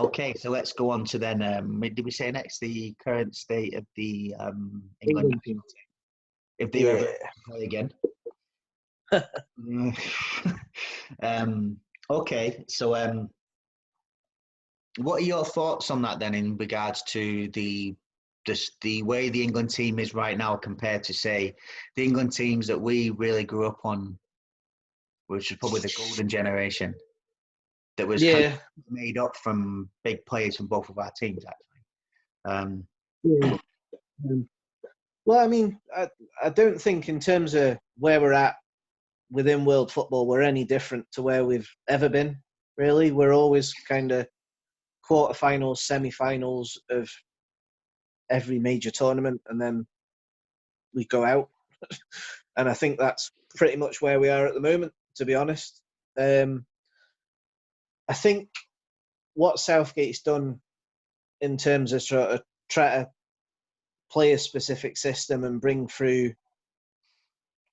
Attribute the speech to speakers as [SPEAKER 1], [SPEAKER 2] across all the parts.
[SPEAKER 1] Okay, so let's go on to then. Did we say next the current state of the England
[SPEAKER 2] England team.
[SPEAKER 1] national team? If they ever play again. Okay, so what are your thoughts on that then, in regards to the way the England team is right now compared to, say, the England teams that we really grew up on, which is probably the golden generation, that was kind of made up from big players from both of our teams, actually.
[SPEAKER 2] Well, I mean, I don't think in terms of where we're at within world football, we're any different to where we've ever been, really. We're always kind of quarterfinals, semi-finals of every major tournament, and then we go out. And I think that's pretty much where we are at the moment, to be honest. I think what Southgate's done in terms of sort of try to play a specific system and bring through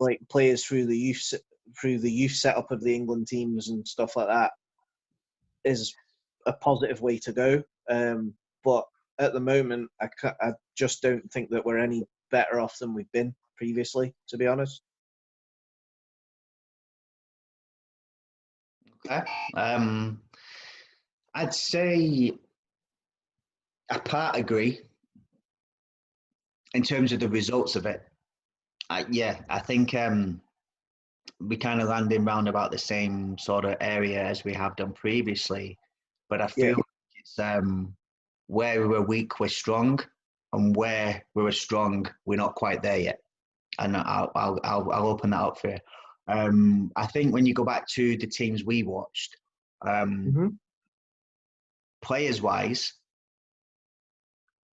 [SPEAKER 2] like players through the youth setup of the England teams and stuff like that is a positive way to go. But at the moment, I just don't think that we're any better off than we've been previously, to be honest.
[SPEAKER 1] Okay. I'd say I part agree in terms of the results of it. I think we kind of landed round about the same sort of area as we have done previously, but I feel like it's where we were weak, we're strong, and where we were strong, we're not quite there yet. And I'll open that up for you. I think when you go back to the teams we watched, players-wise,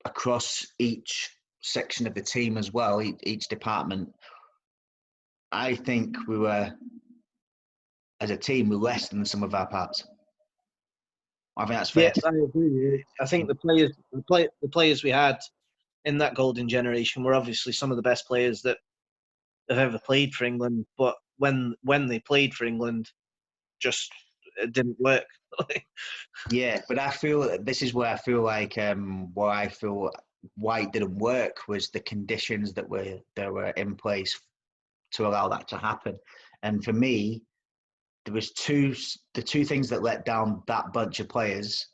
[SPEAKER 1] across each section of the team as well, each department, I think we were, as a team, we're less than some of our parts. I think that's fair.
[SPEAKER 2] Yeah, I agree. I think the players we had in that golden generation were obviously some of the best players that have ever played for England. But when they played for England, just it didn't work.
[SPEAKER 1] Yeah, but I feel this is where I feel like why it didn't work was the conditions that were in place to allow that to happen. And for me, there was the two things that let down that bunch of players,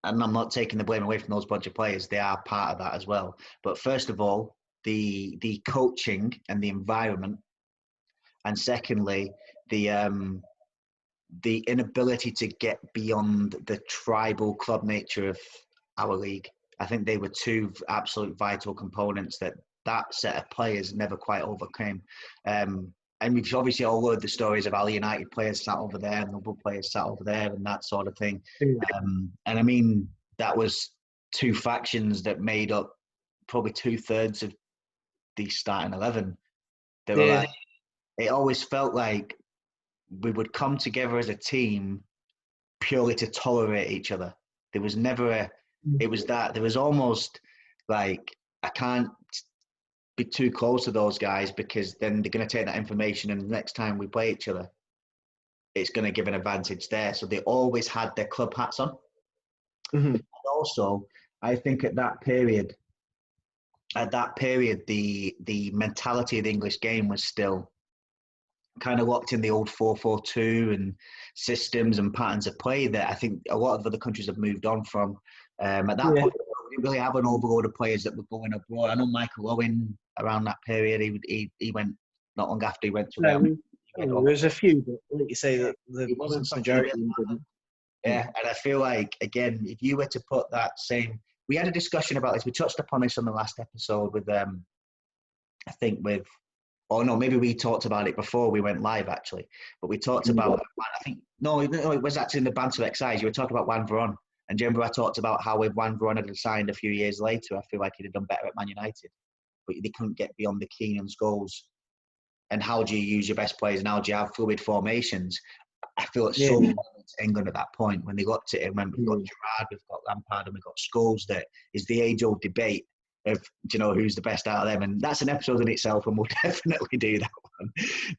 [SPEAKER 1] and I'm not taking the blame away from those bunch of players, they are part of that as well. But first of all, the coaching and the environment, and secondly, the inability to get beyond the tribal club nature of our league. I think they were two absolute vital components that set of players never quite overcame. And we've obviously all heard the stories of how United players sat over there and Liverpool players sat over there and that sort of thing. And I mean, that was two factions that made up probably 2/3 of the starting 11. They were like, it always felt like we would come together as a team purely to tolerate each other. There was never there was almost like, I can't be too close to those guys because then they're going to take that information and the next time we play each other, it's going to give an advantage there. So they always had their club hats on. And also, I think at that period, the mentality of the English game was still kind of locked in the old 4-4-2 and systems and patterns of play that I think a lot of other countries have moved on from. At that point, we didn't really have an overload of players that were going abroad. I know Michael Owen, around that period, he went not long after he went to Real Madrid.
[SPEAKER 2] There's a few, but like you say, that the majority didn't.
[SPEAKER 1] Yeah, and I feel like, again, if you were to put that same... We had a discussion about this. We touched upon this on the last episode with, I think with... Oh, no, maybe we talked about it before we went live, actually. But we talked about... I think... No, it was actually in the Banter Exercise. You were talking about Juan Veron. And do you remember I talked about how if Juan Veron had signed a few years later, I feel like he'd have done better at Man United. But they couldn't get beyond the Keenan's goals. And how do you use your best players and how do you have fluid formations? I feel it's so important to England at that point when they looked at it. Remember, we've got Gerrard, we've got Lampard, and we've got Scholes. That is the age-old debate of, do you know, who's the best out of them? And that's an episode in itself, and we'll definitely do that one.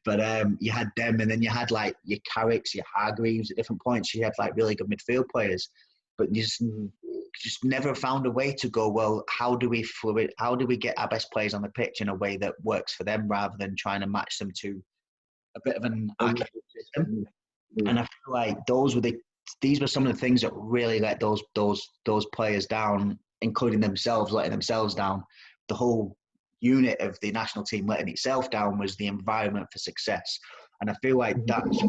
[SPEAKER 1] But you had them, and then you had like your Carricks, your Hargreaves at different points. You had like really good midfield players. but just never found a way to go, well, how do we get our best players on the pitch in a way that works for them rather than trying to match them to a bit of an archaic system. And I feel like these were some of the things that really let those players down, including themselves, letting themselves down. The whole unit of the national team letting itself down was the environment for success. And I feel like that's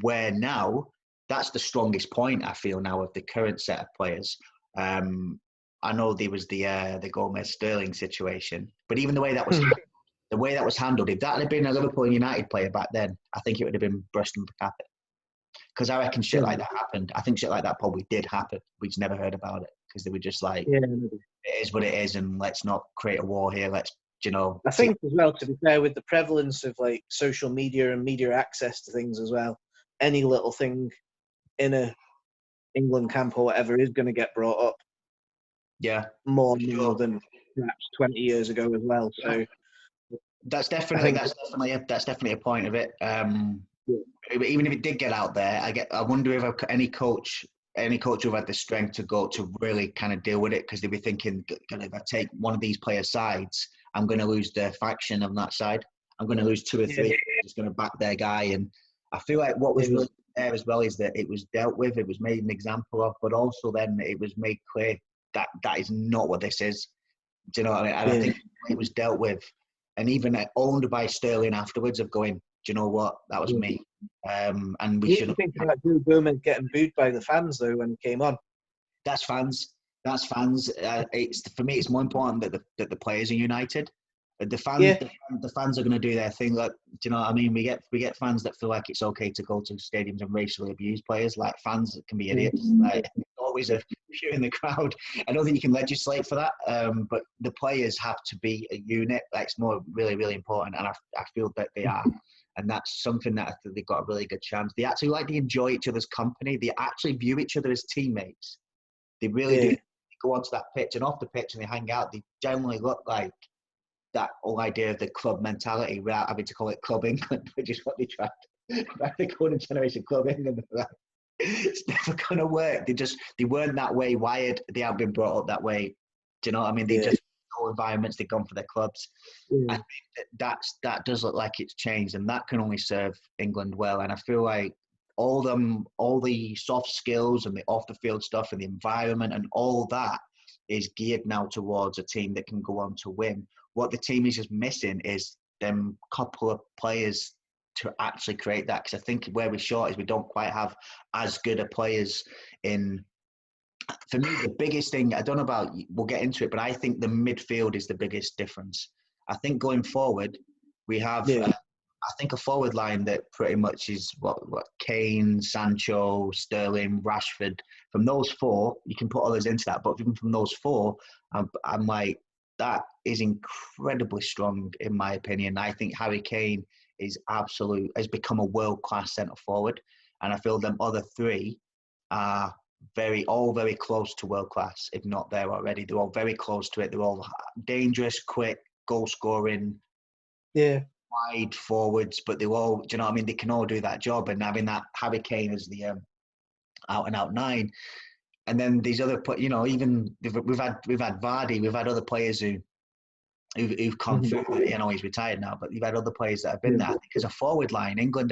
[SPEAKER 1] where now, that's the strongest point I feel now of the current set of players. I know there was the Gomez Sterling situation, but even the way that was handled, if that had been a Liverpool and United player back then, I think it would have been brushed under the carpet. Because I reckon shit like that happened. I think shit like that probably did happen. We just never heard about it because they were just like, it is what it is, and let's not create a war here. Let's,
[SPEAKER 2] I think as well, to be fair, with the prevalence of like social media and media access to things as well, any little thing in a England camp or whatever is going to get brought up.
[SPEAKER 1] Yeah,
[SPEAKER 2] more than perhaps 20 years ago as well. So
[SPEAKER 1] that's definitely a point of it. Even if it did get out there, I wonder if any coach who had the strength to really kind of deal with it, because they'd be thinking, if I take one of these players' sides, I'm going to lose the faction on that side. I'm going to lose two or three. Just going to back their guy. And I feel like what was really there as well is that it was dealt with, it was made an example of, but also then it was made clear that that is not what this is. Do you know what I mean? And I think it was dealt with, and even owned by Sterling afterwards, of going, do you know what? That was me. And we should
[SPEAKER 2] think about Drew Gomez getting booed by the fans though when he came on.
[SPEAKER 1] That's fans. That's fans. For me, it's more important that the players are united. The fans are going to do their thing. Like, do you know what I mean? We get fans that feel like it's okay to go to stadiums and racially abuse players. Like, fans that can be idiots. Like, always a few in the crowd. I don't think you can legislate for that. But the players have to be a unit. That's more really, really important. And I feel that they are. And that's something that I think they've got a really good chance. They actually they enjoy each other's company. They actually view each other as teammates. They really do. They go onto that pitch and off the pitch and they hang out. They generally look like that whole idea of the club mentality without having to call it Club England, which is what they tried. The golden generation Club England. It's never going to work. They weren't that way wired. They haven't been brought up that way. Do you know what I mean? They just whole environments, they've gone for their clubs. I think that does look like it's changed, and that can only serve England well. And I feel like all the soft skills and the off the field stuff and the environment and all that is geared now towards a team that can go on to win. What the team is just missing is them couple of players to actually create that. Because I think where we're short is we don't quite have as good a players in. For me, the biggest thing, I don't know about, we'll get into it, but I think the midfield is the biggest difference. I think going forward, we have, I think, a forward line that pretty much is what Kane, Sancho, Sterling, Rashford. From those four, you can put others into that, but even from those four, I'm like, that is incredibly strong in my opinion. I think Harry Kane has become a world-class centre forward, and I feel them other three are all very close to world class, if not there already. They're all very close to it. They're all dangerous, quick, goal scoring, wide forwards, but they're all, do you know what I mean? They can all do that job. And having that Harry Kane as the out and out nine, and then these other, even we've had Vardy, we've had other players who've come through. He's retired now, but you've had other players that have been there. I think as a forward line, England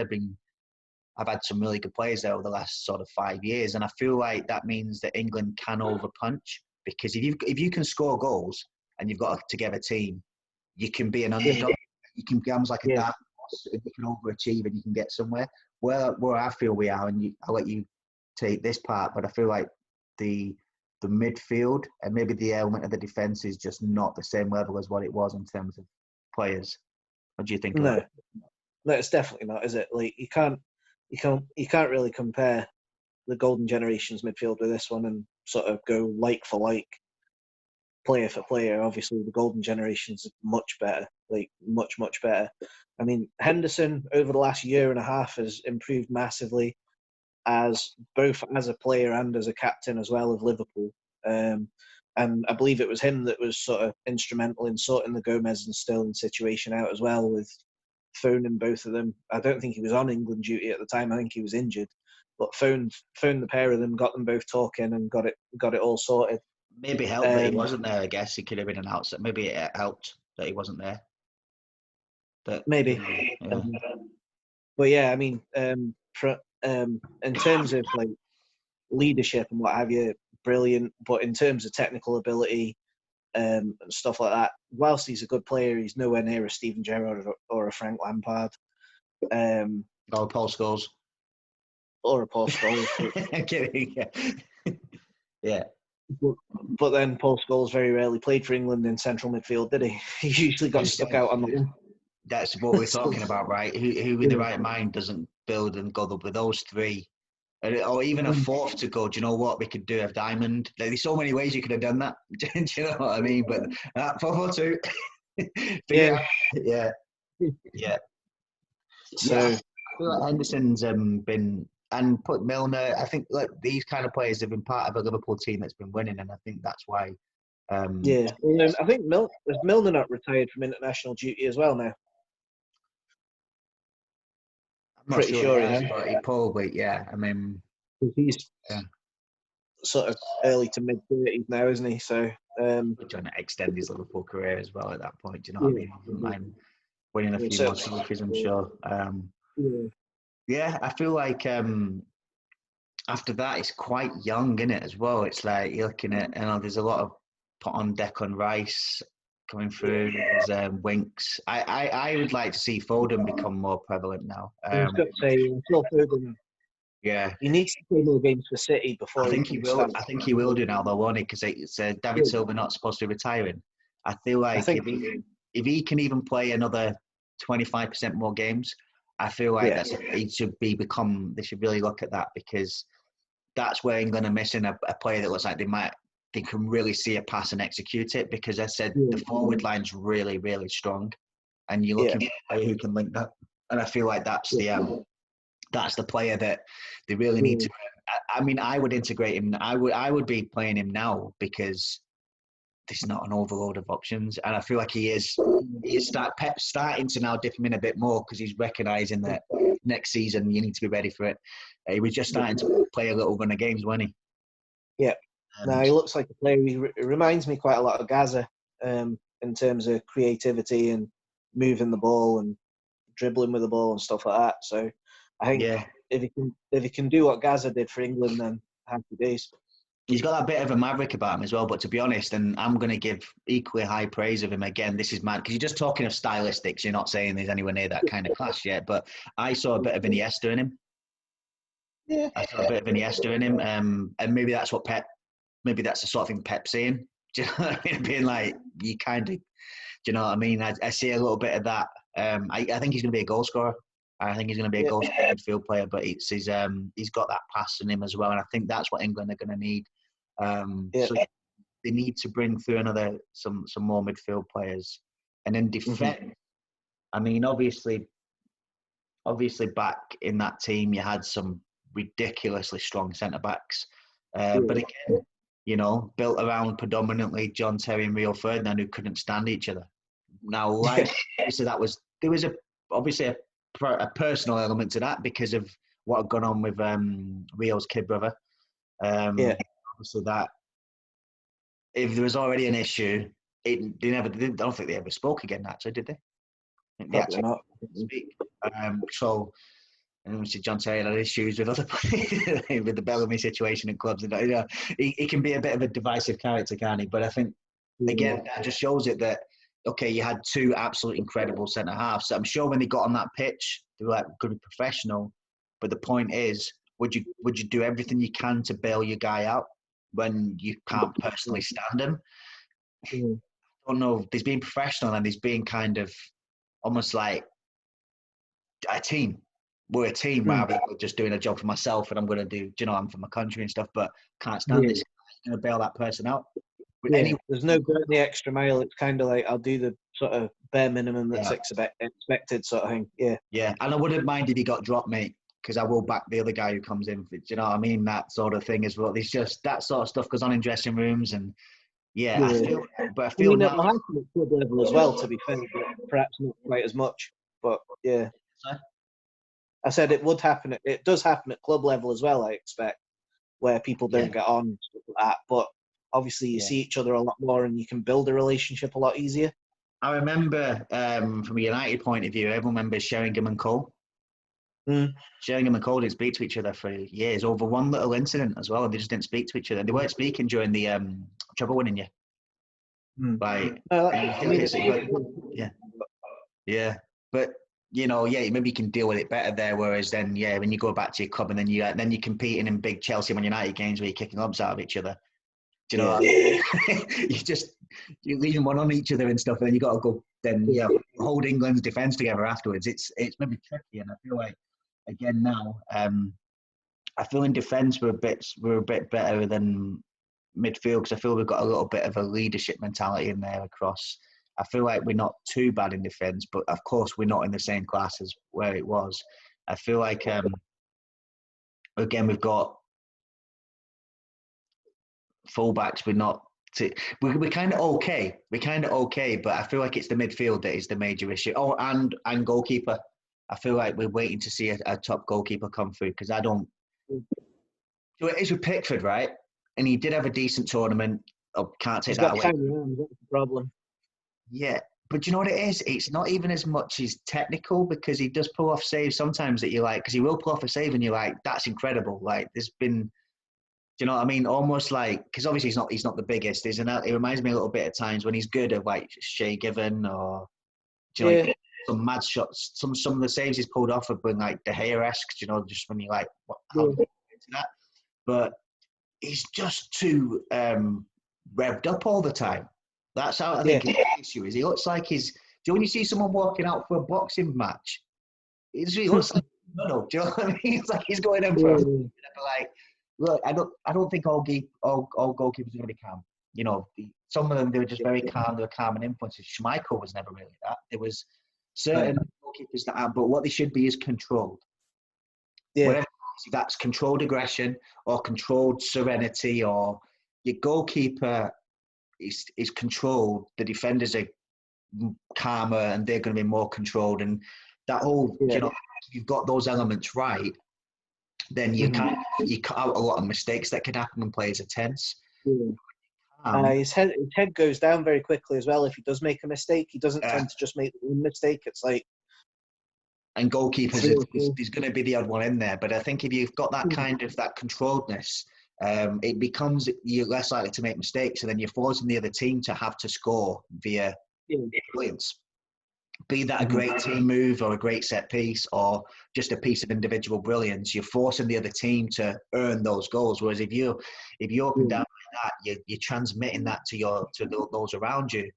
[SPEAKER 1] I've had some really good players there over the last sort of 5 years, and I feel like that means that England can overpunch, because if you can score goals and you've got a together team, you can be an underdog. You can be almost like a dark horse, and you can overachieve and you can get somewhere. Where I feel we are, and I'll let you take this part, but I feel like the midfield and maybe the element of the defence is just not the same level as what it was in terms of players. What do you think?
[SPEAKER 2] No, it's definitely not, is it? Like, you can't really compare the Golden Generation's midfield with this one and sort of go like for like, player for player. Obviously, the Golden Generation's much better, like much better. I mean, Henderson over the last year and a half has improved massively, as both as a player and as a captain as well of Liverpool. And I believe it was him that was sort of instrumental in sorting the Gomez and Sterling situation out as well, with phoning both of them. I don't think he was on England duty at the time. I think he was injured. but phoned the pair of them, got them both talking, and got it all sorted.
[SPEAKER 1] Maybe helped that he wasn't there. I guess he could have been an outside. Maybe it helped that he wasn't there. That
[SPEAKER 2] Maybe.
[SPEAKER 1] yeah.
[SPEAKER 2] But yeah, I mean, in terms of like leadership and what have you, brilliant. But in terms of technical ability and stuff like that, whilst he's a good player, he's nowhere near a Steven Gerrard or a Frank Lampard.
[SPEAKER 1] Or Paul Scholes.
[SPEAKER 2] Or a Paul Scholes.
[SPEAKER 1] I'm kidding. Yeah.
[SPEAKER 2] But then Paul Scholes very rarely played for England in central midfield, did he? He usually got stuck out on the wing.
[SPEAKER 1] That's what we're talking about, right? Who with the right mind doesn't build and go up with those three? Or even a fourth to go, do you know what? We could do a diamond. There's so many ways you could have done that. Do you know what I mean? But 4-4-2. Yeah. So I feel like Henderson's been, and put Milner. I think like these kind of players have been part of a Liverpool team that's been winning, and I think that's why.
[SPEAKER 2] I think is Milner not retired from international duty as well now?
[SPEAKER 1] I'm not sure he has, but he probably, yeah. I mean,
[SPEAKER 2] he's sort of early to mid 30s now, isn't he? So
[SPEAKER 1] trying to extend his Liverpool career as well at that point. Do you know what I mean? He wouldn't mind winning a few more trophies, I'm sure. I feel like after that, it's quite young, isn't it, as well? It's like you're looking at, there's a lot of put on Declan Rice coming through. There's Winks. I would like to see Foden become more prevalent now.
[SPEAKER 2] I was going to say, Foden.
[SPEAKER 1] Yeah,
[SPEAKER 2] he needs to play more games for City before.
[SPEAKER 1] I think he will. I think he will do now, though, won't he? Because it's David Silva not supposed to be retiring. I feel like if he can even play another 25% more games, I feel like they should really look at that, because that's where England are missing a player that looks like they can really see a pass and execute it, because I said the forward line's really, really strong, and you're looking for a player who can link that. And I feel like that's the player that they really need to. I mean, I would integrate him. I would be playing him now, because there's not an overload of options, and I feel like he is starting to now dip him in a bit more, because he's recognising that next season you need to be ready for it. He was just starting to play a little run of games, wasn't he?
[SPEAKER 2] Yeah. No, he looks like a player. He reminds me quite a lot of Gaza in terms of creativity and moving the ball and dribbling with the ball and stuff like that. So I think if he can do what Gaza did for England, then happy days.
[SPEAKER 1] He's got that bit of a maverick about him as well. But to be honest, and I'm going to give equally high praise of him again. This is mad, because you're just talking of stylistics. You're not saying there's anywhere near that kind of class yet. But I saw a bit of Iniesta in him.
[SPEAKER 2] Yeah,
[SPEAKER 1] I saw a bit of Iniesta in him, and maybe that's what maybe that's the sort of thing Pep's saying. Do you know what I mean? Being like, you kind of, do you know what I mean? I see a little bit of that. I think he's going to be a goal scorer. I think he's going to be a goal scoring midfield player, but he's got that pass in him as well, and I think that's what England are going to need. So they need to bring through some more midfield players, and then defend. I mean, obviously, back in that team, you had some ridiculously strong centre backs, but again, built around predominantly John Terry and Rio Ferdinand, who couldn't stand each other. Now, obviously, there was obviously a personal element to that, because of what had gone on with Rio's kid brother. Obviously, that if there was already an issue, I don't think they ever spoke again. Actually, did they?
[SPEAKER 2] Probably not.
[SPEAKER 1] Speak. So, and obviously John Terry had issues with other with the Bellamy situation in clubs, and he can be a bit of a divisive character, can't he? But I think again that just shows it that you had two absolutely incredible centre halves. I'm sure when they got on that pitch, they were like good and professional. But the point is, would you do everything you can to bail your guy out when you can't personally stand him? I don't know. There's being professional, and there's being kind of almost like a team. We're a team rather than just doing a job for myself, and I'm going to do, I'm for my country and stuff, but can't stand this. I'm going to bail that person out.
[SPEAKER 2] There's no going the extra mile. It's kind of like, I'll do the sort of bare minimum that's expected sort of thing.
[SPEAKER 1] Yeah, and I wouldn't mind if he got dropped, mate, because I will back the other guy who comes in. Do you know what I mean? That sort of thing as well. There's just that sort of stuff goes on in dressing rooms, and I feel
[SPEAKER 2] now, at the high club level as well, to be fair, but perhaps not quite as much. But I said it would happen. It does happen at club level as well, I expect, where people don't get on and stuff like that. But obviously, you see each other a lot more, and you can build a relationship a lot easier.
[SPEAKER 1] I remember from a United point of view, everyone remembers Sheringham and Cole. Sheringham and Cole didn't speak to each other for years over one little incident as well, and they just didn't speak to each other. They weren't speaking during the treble winning year. Right. Yeah. But maybe you can deal with it better there. Whereas then, when you go back to your club and then you're competing in big Chelsea Man United games where you're kicking lumps out of each other. Do you know what I mean? you're leaving one on each other and stuff, and then you got to go hold England's defence together afterwards. It's maybe tricky, and I feel like again now, I feel in defence we're a bit better than midfield because I feel we've got a little bit of a leadership mentality in there across. I feel like we're not too bad in defence, but of course we're not in the same class as where it was. I feel like again we've got fullbacks. We're kind of okay. We're kind of okay, but I feel like it's the midfield that is the major issue. Oh, and goalkeeper. I feel like we're waiting to see a top goalkeeper come through because I don't. So it is with Pickford, right? And he did have a decent tournament. I can't take that away.
[SPEAKER 2] That's the problem.
[SPEAKER 1] Yeah, but you know what it is? It's not even as much as technical because he does pull off saves sometimes that you're like, because he will pull off a save and you're like, that's incredible. Like there's been, do you know what I mean? Almost like, because obviously he's not the biggest. It reminds me a little bit of times when he's good at like Shea Given or, do you know, like, some mad shots. Some of the saves he's pulled off have been like De Gea-esque, you know, just when you're like, how did he get into that? But he's just too revved up all the time. That's how I think his issue is. He looks like he's. Do you know when you see someone walking out for a boxing match? He looks like do you know what I mean? It's like he's going in for like. Look, I don't think all goalkeepers are going to be calm. You know, some of them they were just very calm. They were calm and influences. Schmeichel was never really that. There was certain goalkeepers that are, but what they should be is controlled. Yeah. Whatever that's controlled aggression or controlled serenity, or your goalkeeper is controlled. The defenders are calmer and they're going to be more controlled. And that whole, you know, if you've got those elements right, then you cut out a lot of mistakes that could happen when players are tense.
[SPEAKER 2] His head goes down very quickly as well. If he does make a mistake, he doesn't tend to just make one mistake. It's like.
[SPEAKER 1] And goalkeepers, there's going to be the odd one in there. But I think if you've got that kind of that controlledness, it becomes you're less likely to make mistakes, and then you're forcing the other team to have to score via brilliance. Be that a great team move or a great set piece or just a piece of individual brilliance, you're forcing the other team to earn those goals. Whereas if you're up and down like that, you're transmitting that to those around you.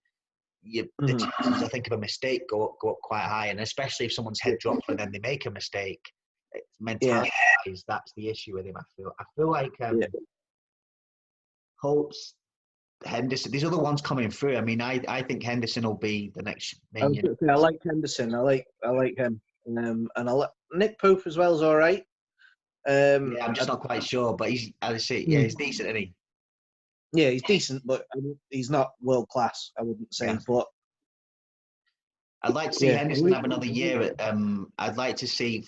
[SPEAKER 1] The chances, I think, of a mistake go up quite high, and especially if someone's head drops and then they make a mistake, mentality that's the issue with him. I feel like Holt's, Henderson, these other ones coming through. I mean, I think Henderson will be the next.
[SPEAKER 2] I like Henderson. I like him, and Nick Pope as well is all right.
[SPEAKER 1] I'm just not quite sure, but he's decent, isn't he?
[SPEAKER 2] Yeah, he's decent, but he's not world class. I wouldn't say, but
[SPEAKER 1] I'd like to see Henderson have another year. I'd like to see,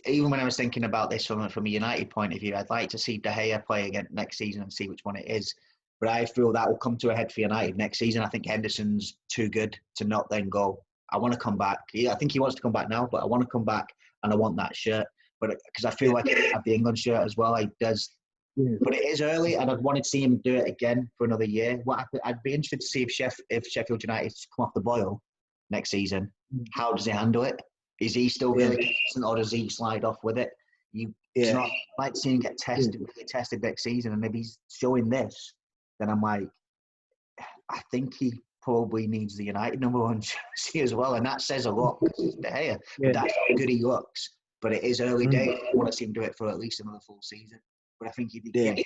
[SPEAKER 1] even when I was thinking about this from a United point of view, I'd like to see De Gea play again next season and see which one it is. But I feel that will come to a head for United next season. I think Henderson's too good to not then go, I want to come back. Yeah, I think he wants to come back now, but I want to come back and I want that shirt. But because I feel like he have the England shirt as well. He does. Yeah. But it is early, and I'd want to see him do it again for another year. I'd be interested to see if Sheffield United come off the boil next season. How does he handle it? Is he still really consistent, or does he slide off with it? I'd like to see him get really tested next season, and if he's showing this, then I'm like, I think he probably needs the United number one jersey as well, and that says a lot because it's De Gea. But that's how good he looks. But it is early days. I want to see him do it for at least another full season. But I think if he did,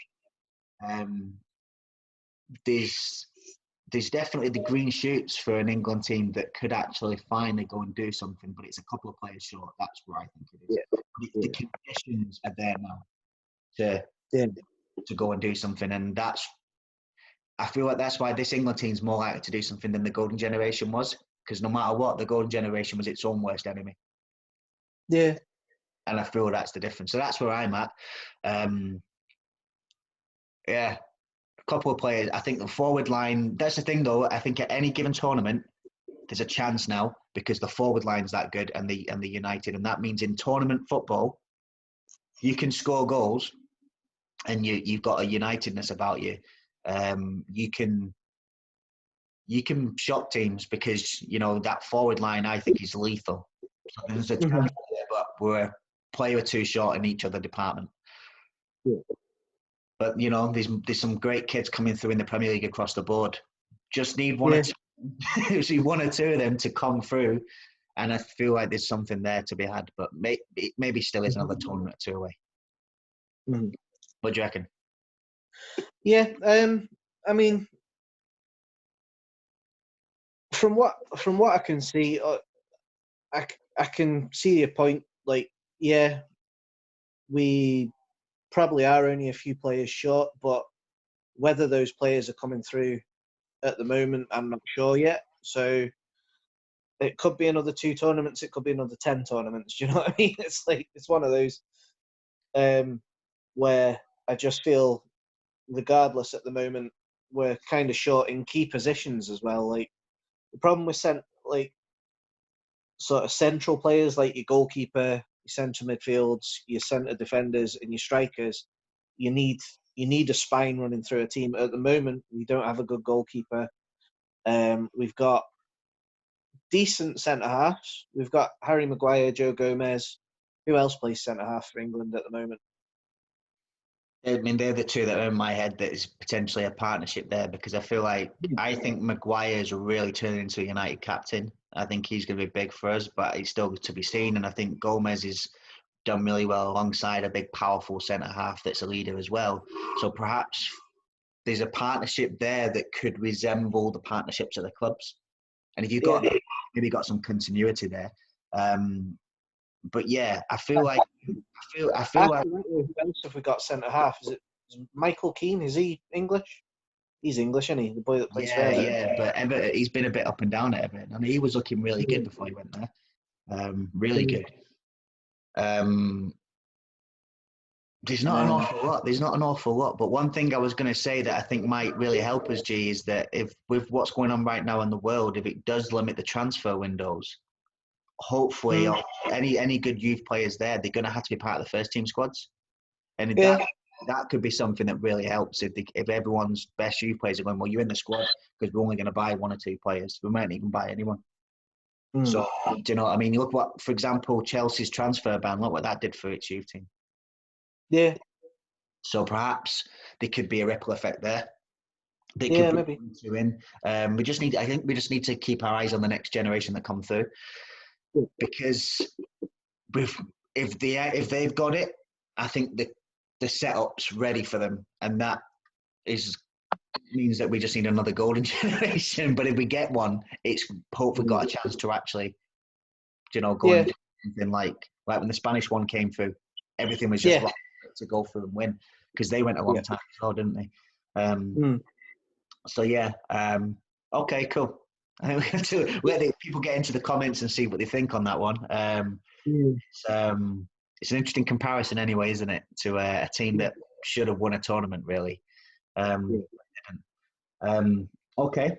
[SPEAKER 1] there's definitely the green shoots for an England team that could actually finally go and do something. But it's a couple of players short. That's where I think it is. Yeah. The conditions are there now to go and do something, and I feel like that's why this England team's more likely to do something than the Golden Generation was. Because no matter what, the Golden Generation was its own worst enemy.
[SPEAKER 2] Yeah.
[SPEAKER 1] And I feel that's the difference. So that's where I'm at. Yeah, a couple of players. I think the forward line, that's the thing though. I think at any given tournament, there's a chance now because the forward line's that good and the United. And that means in tournament football, you can score goals and you've got a Unitedness about you. You can shock teams because, that forward line, I think, is lethal. So there's a chance there, but we're a player or two short in each other department.
[SPEAKER 2] Yeah.
[SPEAKER 1] But, there's some great kids coming through in the Premier League across the board. Just need one or two of them to come through. And I feel like there's something there to be had, but maybe still is another tournament or two away.
[SPEAKER 2] Mm.
[SPEAKER 1] What do you reckon?
[SPEAKER 2] Yeah, I mean, from what I can see, I can see your point. Like, yeah, we probably are only a few players short, but whether those players are coming through at the moment, I'm not sure yet. So it could be another 2 tournaments. It could be another 10 tournaments. Do you know what I mean? It's like, it's one of those where I just feel, regardless at the moment, we're kind of short in key positions as well. Like, the problem with sort of central players, like your goalkeeper, your centre midfields, your centre defenders, and your strikers, you need a spine running through a team. At the moment, we don't have a good goalkeeper. We've got decent centre halves. We've got Harry Maguire, Joe Gomez. Who else plays centre half for England at the moment?
[SPEAKER 1] I mean, they're the two that are in my head that is potentially a partnership there because I think Maguire's really turning into a United captain. I think he's going to be big for us, but it's still to be seen. And I think Gomez is done really well alongside a big, powerful centre half that's a leader as well. So perhaps there's a partnership there that could resemble the partnerships of the clubs. And if you've got maybe got some continuity there. But yeah, I feel like
[SPEAKER 2] who else have we got centre half? Is Michael Keane? Is he English? He's English, isn't he? The boy that plays for Everton.
[SPEAKER 1] Yeah, but Everton, he's been a bit up and down at Everton. I mean, he was looking really good before he went there. Really good. There's not an awful lot. There's not an awful lot. But one thing I was going to say that I think might really help us, G, is that if with what's going on right now in the world, if it does limit the transfer windows, hopefully any good youth players there, they're going to have to be part of the first team squads. And that could be something that really helps if everyone's best youth players are going, well, you're in the squad because we're only going to buy 1 or 2 players. We might not even buy anyone. So, do you know what I mean? Look what, for example, Chelsea's transfer ban, look what that did for its youth team.
[SPEAKER 2] Yeah.
[SPEAKER 1] So perhaps there could be a ripple effect there.
[SPEAKER 2] Maybe.
[SPEAKER 1] We just need to keep our eyes on the next generation that come through. Because if they've got it, I think the setup's ready for them, and that means that we just need another golden generation. But if we get one, it's hopefully got a chance to actually, go and do something like when the Spanish one came through, everything was just right to go through and win because they went a long time as well, didn't they? So yeah, okay, cool. I think we have to let the people get into the comments and see what they think on that one. It's an interesting comparison anyway, isn't it, to a team that should have won a tournament, really. Okay.